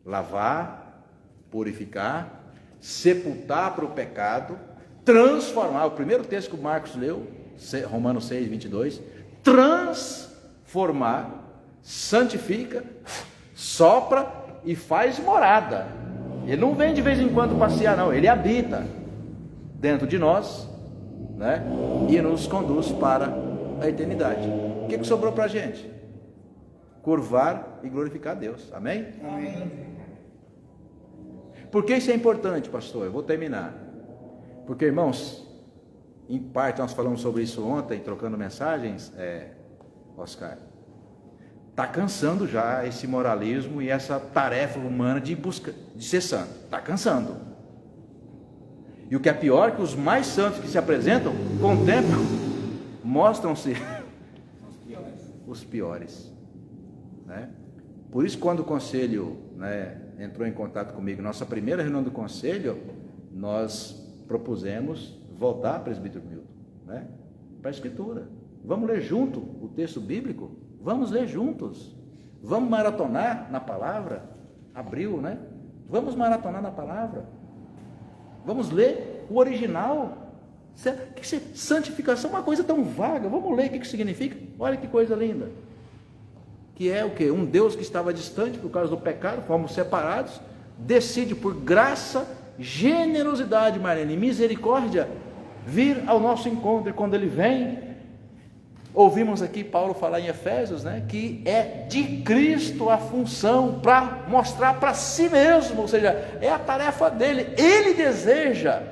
Speaker 1: Lavar, purificar, sepultar para o pecado, transformar, o primeiro texto que o Marcos leu, Romanos 6, 22, transformar, santifica, sopra e faz morada. Ele não vem de vez em quando passear, não, ele habita dentro de nós, né? E nos conduz para a eternidade. O que sobrou para a gente? Curvar e glorificar a Deus, amém?
Speaker 3: Amém.
Speaker 1: Por que isso é importante, pastor? Eu vou terminar. Porque, irmãos, em parte nós falamos sobre isso ontem, trocando mensagens, Oscar. Está cansando já esse moralismo e essa tarefa humana de ser santo. Está cansando. E o que é pior, que os mais santos que se apresentam, com o tempo, mostram-se os piores. Né? Por isso, quando o conselho, né, entrou em contato comigo, nossa primeira reunião do conselho, nós propusemos voltar, presbítero Milton, né, para a Escritura. Vamos ler junto o texto bíblico? Vamos ler juntos. Vamos maratonar na palavra. Abriu, né? Vamos maratonar na palavra. Vamos ler o original. Santificação é uma coisa tão vaga. Vamos ler o que significa. Olha que coisa linda. Que é o quê? Um Deus que estava distante por causa do pecado, fomos separados, decide por graça, generosidade, Marlene, e misericórdia, vir ao nosso encontro. E quando ele vem, ouvimos aqui Paulo falar em Efésios, né, que é de Cristo a função para mostrar para si mesmo, ou seja, é a tarefa dele. Ele deseja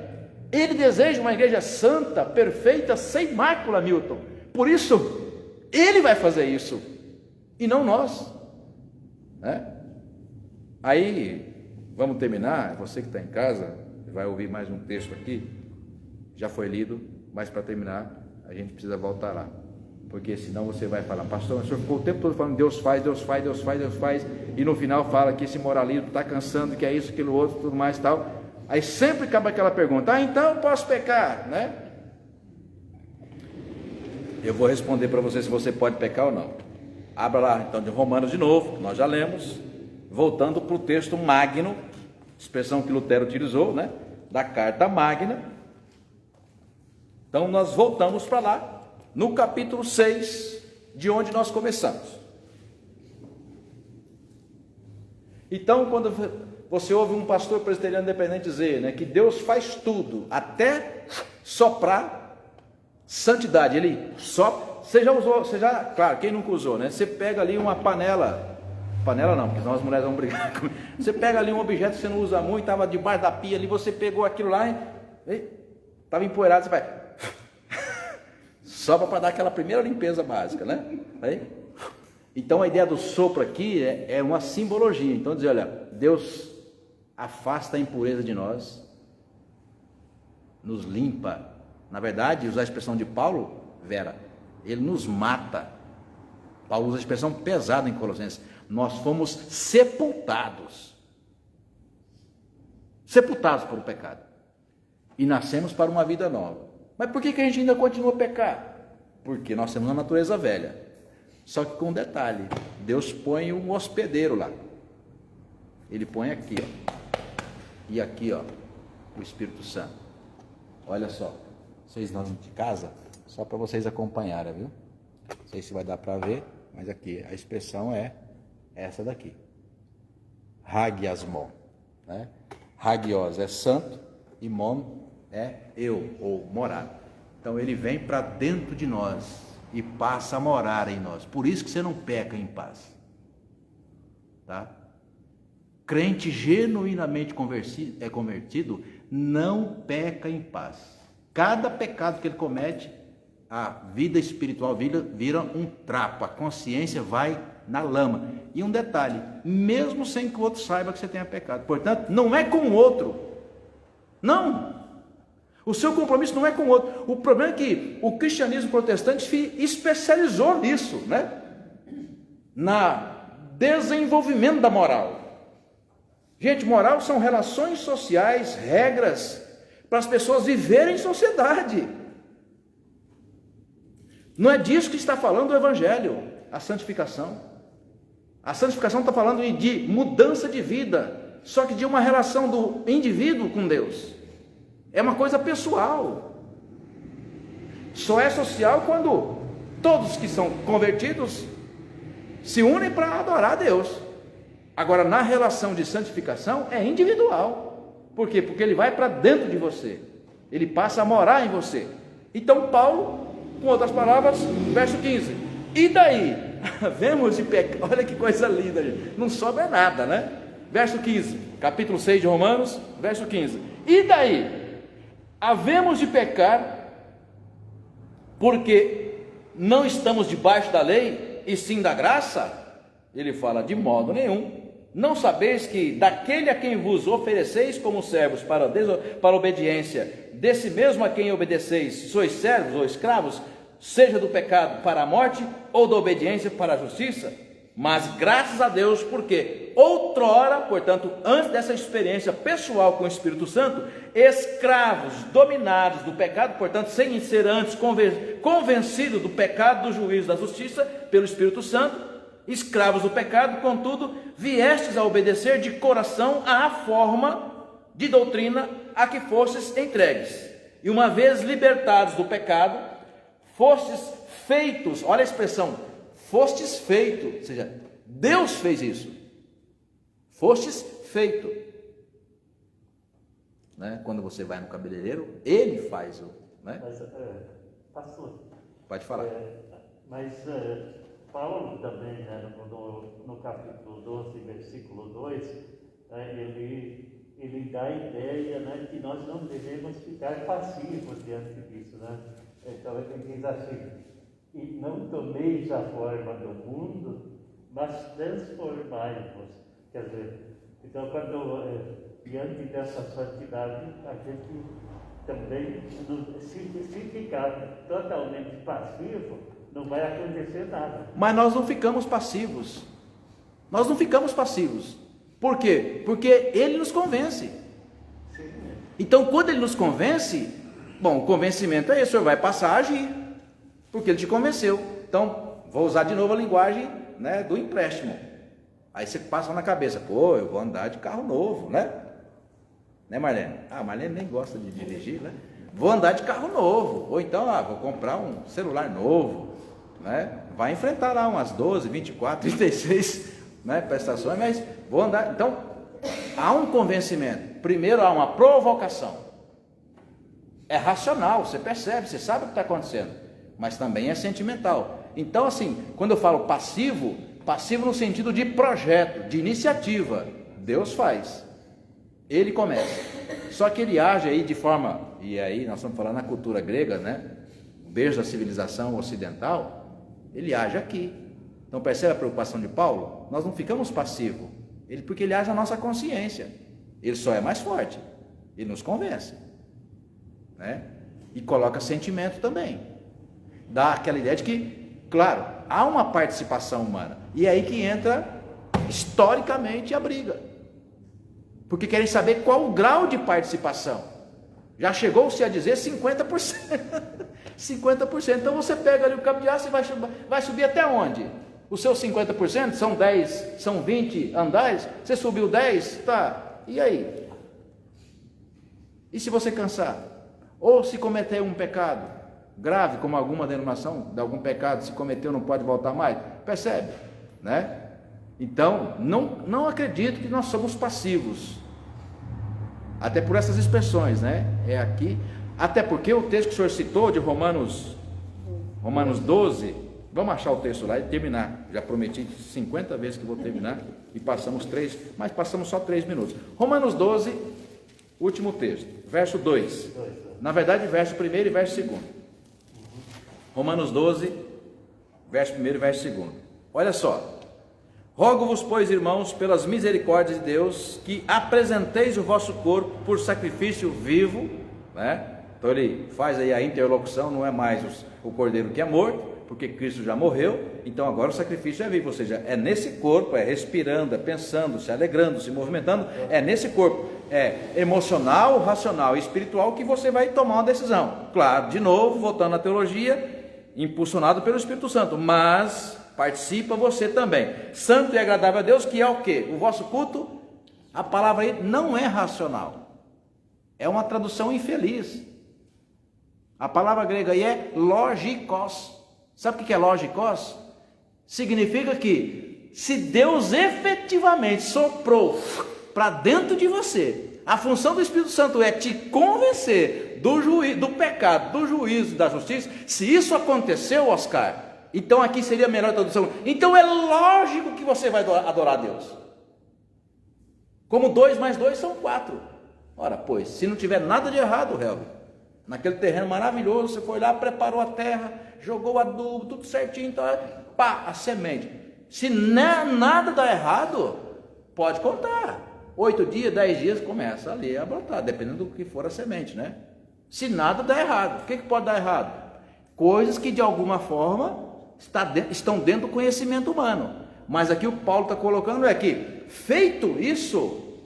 Speaker 1: uma igreja santa, perfeita, sem mácula, Milton. Por isso, ele vai fazer isso, e não nós, né? Aí, vamos terminar. Você que está em casa, vai ouvir mais um texto aqui, já foi lido, mas para terminar, a gente precisa voltar lá. Porque senão você vai falar, pastor, o senhor ficou o tempo todo falando Deus faz, Deus faz, Deus faz, Deus faz, e no final fala que esse moralismo está cansando, que é isso, aquilo outro, tudo mais e tal. Aí sempre acaba aquela pergunta, então eu posso pecar, né? Eu vou responder para você se você pode pecar ou não. Abra lá então de Romanos de novo, nós já lemos, voltando para o texto magno, expressão que Lutero utilizou, né? Da carta magna. Então nós voltamos para lá, no capítulo 6, de onde nós começamos. Então, quando você ouve um pastor presbiteriano independente dizer, né, que Deus faz tudo, até soprar santidade, ele sopra. Você já usou, claro, quem nunca usou, né? Você pega ali uma panela não, porque senão as mulheres vão brigar comigo. Você pega ali um objeto que você não usa muito, estava debaixo da pia ali, você pegou aquilo lá e estava empoeirado, você vai... sopra para dar aquela primeira limpeza básica, né? Aí, então a ideia do sopro aqui é uma simbologia. Então dizer, olha, Deus afasta a impureza de nós, nos limpa. Na verdade, usar a expressão de Paulo, Vera, ele nos mata. Paulo usa a expressão pesada em Colossenses. Nós fomos sepultados por o pecado e nascemos para uma vida nova. Mas por que a gente ainda continua a pecar? Porque nós temos uma natureza velha. Só que com um detalhe, Deus põe um hospedeiro lá. Ele põe aqui, ó, e aqui, ó, o Espírito Santo. Olha só, vocês não de casa, só para vocês acompanharem, viu? Não sei se vai dar para ver, mas aqui a expressão é essa daqui. Hagiasmon, né? Hagios é santo e mon é eu, ou morar. Então ele vem para dentro de nós e passa a morar em nós. Por isso que você não peca em paz, tá? Crente genuinamente convertido não peca em paz. Cada pecado que ele comete, a vida espiritual vira um trapo, a consciência vai na lama. E um detalhe, mesmo sem que o outro saiba que você tenha pecado. Portanto, não é com o outro, não. O seu compromisso não é com o outro. O problema é que o cristianismo protestante se especializou nisso, né? Na desenvolvimento da moral. Gente, moral são relações sociais, regras para as pessoas viverem em sociedade. Não é disso que está falando o Evangelho, a santificação. A santificação está falando de mudança de vida, só que de uma relação do indivíduo com Deus. É uma coisa pessoal. Só é social quando todos que são convertidos se unem para adorar a Deus. Agora, na relação de santificação, é individual. Por quê? Porque ele vai para dentro de você. Ele passa a morar em você. Então, Paulo, com outras palavras, verso 15. E daí? Vemos de pecado. Olha que coisa linda, gente. Não sobra nada, né? verso 15, capítulo 6 de Romanos, verso 15. E daí? Havemos de pecar porque não estamos debaixo da lei e sim da graça? Ele fala: de modo nenhum. Não sabeis que daquele a quem vos ofereceis como servos para a obediência, desse mesmo a quem obedeceis, sois servos ou escravos, seja do pecado para a morte ou da obediência para a justiça? Mas graças a Deus, porque outrora, portanto, antes dessa experiência pessoal com o Espírito Santo, escravos, dominados do pecado, portanto, sem ser antes convencidos do pecado, do juízo, da justiça, pelo Espírito Santo, escravos do pecado, contudo, viestes a obedecer de coração à forma de doutrina a que fostes entregues. E uma vez libertados do pecado, fostes feitos, olha a expressão, fostes feito, ou seja, Deus fez isso. Fostes feito. Né? Quando você vai no cabeleireiro, ele faz o... Né?
Speaker 4: Mas, pastor,
Speaker 1: pode falar.
Speaker 4: Paulo também, né, no capítulo 12, versículo 2, ele dá a ideia, né, que nós não devemos ficar passivos diante disso. Né? Então ele diz assim: e não tomeis a forma do mundo, mas transformai-vos. Quer dizer, então diante dessa santidade, a gente também, se ficar totalmente passivo, não vai acontecer nada.
Speaker 1: Mas nós não ficamos passivos. Nós não ficamos passivos. Por quê? Porque ele nos convence.
Speaker 4: Sim.
Speaker 1: Então, quando ele nos convence, bom, o convencimento é esse: o senhor vai passar a agir, porque ele te convenceu. Então, vou usar de novo a linguagem, né, do empréstimo. Aí você passa na cabeça: pô, eu vou andar de carro novo, né? Né, Marlene? Marlene nem gosta de dirigir, né? Vou andar de carro novo. Ou então, vou comprar um celular novo. Né? Vai enfrentar lá umas 12, 24, 36, né, prestações, mas vou andar. Então, há um convencimento. Primeiro há uma provocação. É racional, você percebe, você sabe o que está acontecendo, mas também é sentimental. Então, assim, quando eu falo passivo no sentido de projeto, de iniciativa, Deus faz, ele começa. Só que ele age aí de forma, e aí nós estamos falando na cultura grega, né, o berço da civilização ocidental, ele age aqui. Então percebe a preocupação de Paulo? Nós não ficamos passivos, porque ele age na nossa consciência. Ele só é mais forte, ele nos convence, né? E coloca sentimento também, dá aquela ideia de que, claro, há uma participação humana, e é aí que entra historicamente a briga, porque querem saber qual o grau de participação. Já chegou-se a dizer 50%. 50%. Então você pega ali o cabo de aço e vai subir até onde? Os seus 50% são 10, são 20 andares, você subiu 10, tá, e aí? E se você cansar? Ou se cometer um pecado grave, como alguma denominação de algum pecado, se cometeu não pode voltar mais? Percebe? Né? Então, não acredito que nós somos passivos, até por essas expressões, né? É aqui, até porque o texto que o senhor citou de Romanos 12, vamos achar o texto lá e terminar. Já prometi 50 vezes que vou terminar e passamos só 3 minutos. Romanos 12, último texto, verso 2. Na verdade, verso 1 e verso 2. Romanos 12, verso 1 e verso 2. Olha só. Rogo-vos, pois, irmãos, pelas misericórdias de Deus, que apresenteis o vosso corpo por sacrifício vivo, né? Então ele faz aí a interlocução, não é mais o cordeiro que é morto, porque Cristo já morreu, então agora o sacrifício é vivo, ou seja, é nesse corpo, é respirando, é pensando, se alegrando, se movimentando, é nesse corpo, é emocional, racional e espiritual que você vai tomar uma decisão. Claro, de novo, voltando à teologia, impulsionado pelo Espírito Santo, mas participa você também. Santo e agradável a Deus, que é o quê? O vosso culto. A palavra aí não é racional, é uma tradução infeliz. A palavra grega aí é logikos. Sabe o que é logikos? Significa que se Deus efetivamente soprou para dentro de você, a função do Espírito Santo é te convencer do pecado, do juízo, da justiça. Se isso aconteceu, Oscar, então aqui seria a melhor tradução. Então é lógico que você vai adorar a Deus. Como 2 mais 2 são 4. Ora, pois, se não tiver nada de errado, Helvio, naquele terreno maravilhoso, você foi lá, preparou a terra, jogou o adubo, tudo certinho, então, pá, a semente. Se nada dá errado, pode contar. 8 dias, 10 dias, começa ali a brotar, dependendo do que for a semente, né? Se nada dá errado, o que pode dar errado? Coisas que de alguma forma estão dentro do conhecimento humano. Mas aqui o Paulo está colocando é que, feito isso,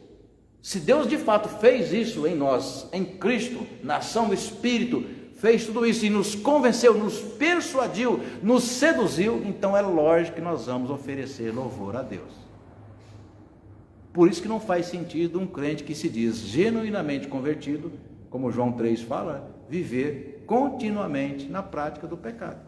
Speaker 1: se Deus de fato fez isso em nós, em Cristo, na ação do Espírito, fez tudo isso e nos convenceu, nos persuadiu, nos seduziu, então é lógico que nós vamos oferecer louvor a Deus. Por isso que não faz sentido um crente que se diz genuinamente convertido, como João 3 fala, viver continuamente na prática do pecado.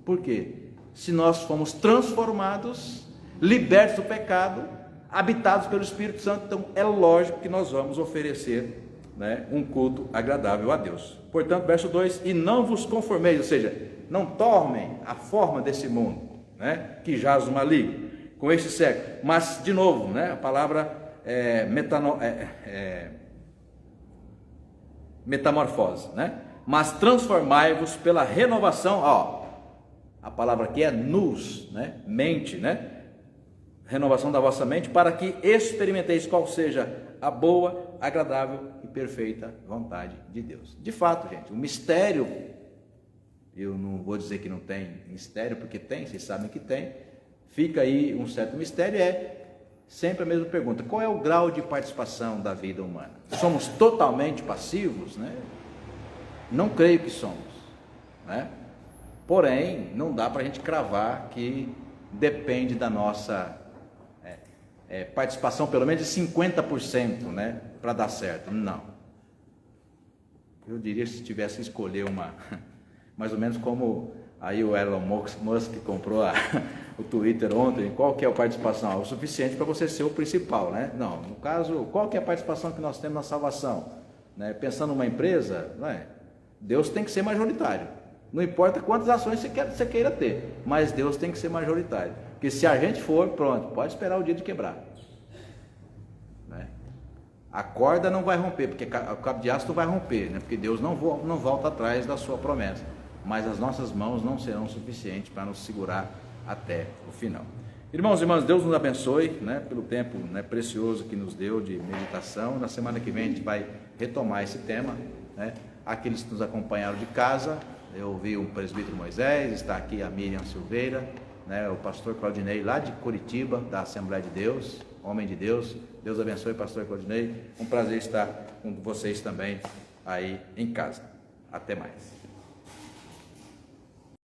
Speaker 1: Por quê? Se nós fomos transformados, libertos do pecado, habitados pelo Espírito Santo, então é lógico que nós vamos oferecer, né, um culto agradável a Deus. Portanto, verso 2, e não vos conformeis, ou seja, não tomem a forma desse mundo, né, que jaz no maligno, com este século, mas, de novo, né, a palavra metamorfose, né, mas transformai-vos pela renovação, ó, a palavra aqui é nous, né, mente, né, renovação da vossa mente, para que experimenteis qual seja a boa, agradável e perfeita vontade de Deus. De fato, gente, o mistério, eu não vou dizer que não tem mistério, porque tem, vocês sabem que tem, fica aí um certo mistério, é sempre a mesma pergunta: qual é o grau de participação da vida humana? Somos totalmente passivos, né? Não creio que somos, né? Porém, não dá para a gente cravar que depende da nossa participação, pelo menos de 50%, né, para dar certo. Não. Eu diria, se tivesse que escolher uma, mais ou menos como aí o Elon Musk comprou o Twitter ontem, qual que é a participação? O suficiente para você ser o principal, né? Não, no caso, qual que é a participação que nós temos na salvação? Né? Pensando numa empresa, não é? Deus tem que ser majoritário. Não importa quantas ações você queira ter, mas Deus tem que ser majoritário. Porque se a gente for, pronto, pode esperar o dia de quebrar. Né? A corda não vai romper, porque o cabo de aço não vai romper, né? Porque Deus não volta atrás da sua promessa. Mas as nossas mãos não serão suficientes para nos segurar até o final. Irmãos e irmãs, Deus nos abençoe, né, pelo tempo, né, precioso que nos deu de meditação. Na semana que vem a gente vai retomar esse tema, né? Aqueles que nos acompanharam de casa, eu vi o presbítero Moisés, está aqui a Miriam Silveira, né, o pastor Claudinei lá de Curitiba, da Assembleia de Deus, homem de Deus. Deus abençoe, pastor Claudinei, um prazer estar com vocês também aí em casa. Até mais.